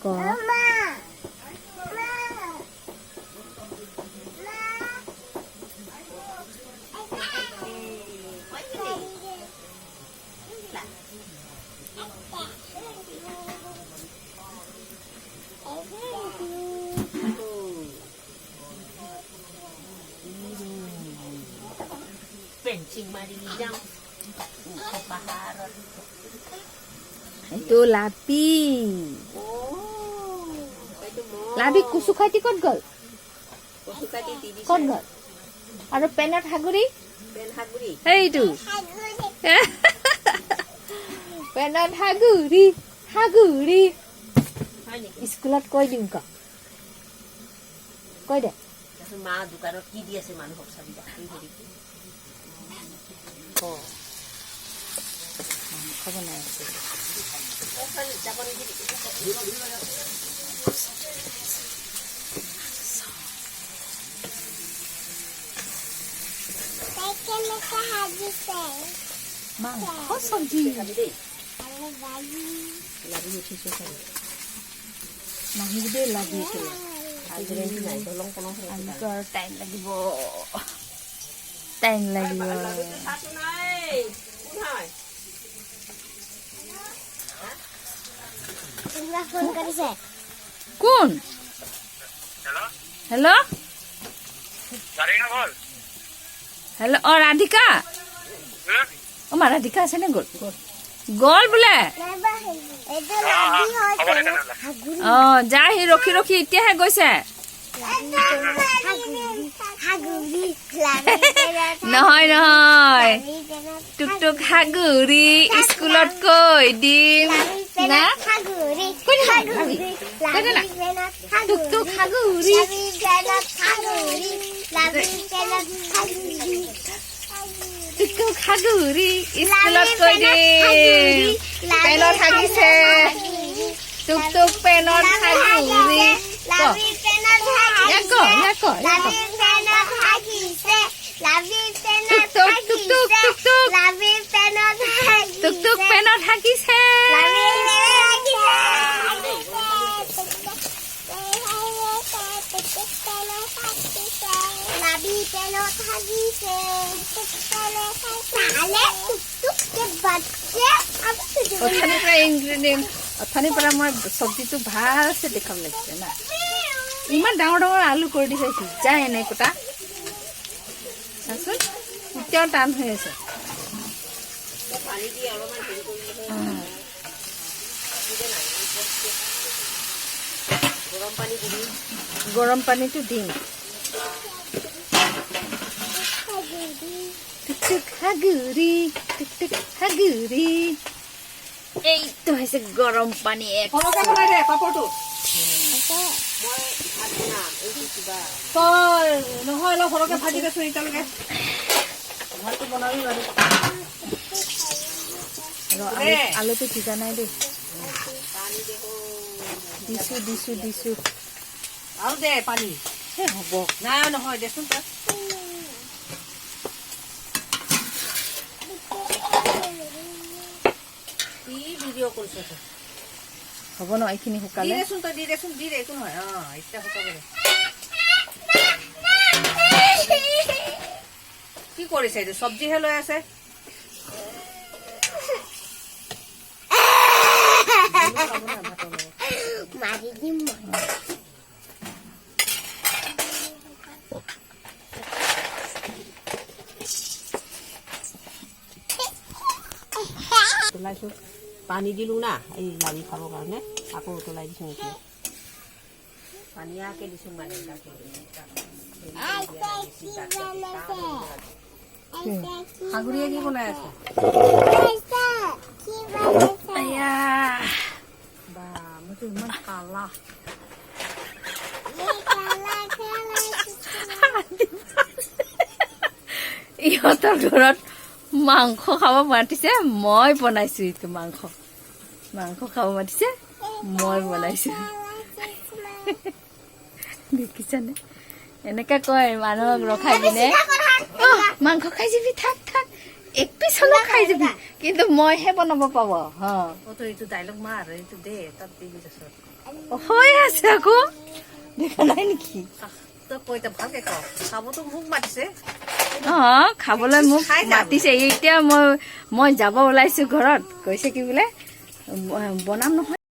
ক Pencing mari jam. Paharon. এইটো লাপি লাপি কুচু খাইটি ক'ত গ'ল ক'ত গ'ল আৰু পেনত হাগুৰি এইটো পেনত হাগুৰি হাগুৰি স্কুলত কৈ দিম কৈ দে মা দোকানত কি দি আছে মানুহক চাবি মাংস বনাই আছে মাংস চব্জি লাগি উঠিছে চাগে নাহি দেই লাগি উঠিলে আজিতো আৰু টাইম লাগিব কোন হেল্ল' হেল্ল' অ ৰাধিকা অ মা ৰাধিকা আছে নে গ'ল গ'ল বোলে অ যা সি ৰখি ৰখি এতিয়াহে গৈছে নহয় নহয় টুক টুক হাগুৰি স্কুলত কৈ দিম না টুক টুক হাগুৰি টুক টুক হাগুৰি স্কুলত কৈ দিম পেনত হাগিছে টুক টুক পেনত হাগুৰি টুক পেনত হাগিছে অথনিৰ পৰা মই চব্জিটো ভাল আছে দেখাব লাগিছে না ইমান ডাঙৰ ডাঙৰ আলু কৰি দিছে সিজাই এনে কোটা চাচোন এতিয়াও টান হৈ আছে গৰম পানীটো দিম টুক হাগুৰি টুক হাগুৰি এইটো হৈছে গৰম পানী নহয় অলপ সৰহকে ভাজি দেচোন এতিয়ালৈকে আলুটো সিজা নাই দেই দিছো আৰু দে পানী হ'ব নাই নহয় দেচোন হ'ব ন এইখিনি শুকালে একো নহয় এতিয়া শুকাব কি কৰিছে এইটো চব্জিহে লৈ আছে মাৰি দিম পানী দিলো না এই লাৰি খাবৰ কাৰণে আকৌ উতলাই দিছো এতিয়া পানীয়াকে দিছো মানে হাগুৰিয়া কি বনাই আছে মইতো ইমান কালা ইহঁতৰ ঘৰত মাংস খাব মাতিছে মই বনাইছো এইটো মাংস খাব মাতিছে মই বনাইছো দেখিছানে এনেকে কয় মানুহক ৰখাই কিনে মাংস খাই যাবি থাক এক পিচ হ'লেও খাই যাবি কিন্তু মইহে বনাব পাব তই এইটো ডাইলগ মাৰ এইটো দে তাত দি দিছ হৈ আছে আকৌ দেখা নাই নেকি তই কৈ তা ভালকে ক খাবতো মোক মাতিছে খাবলৈ মোক মাতিছে এতিয়া মই যাব ওলাইছো ঘৰত কৈছে কি বোলে বনাম নহয়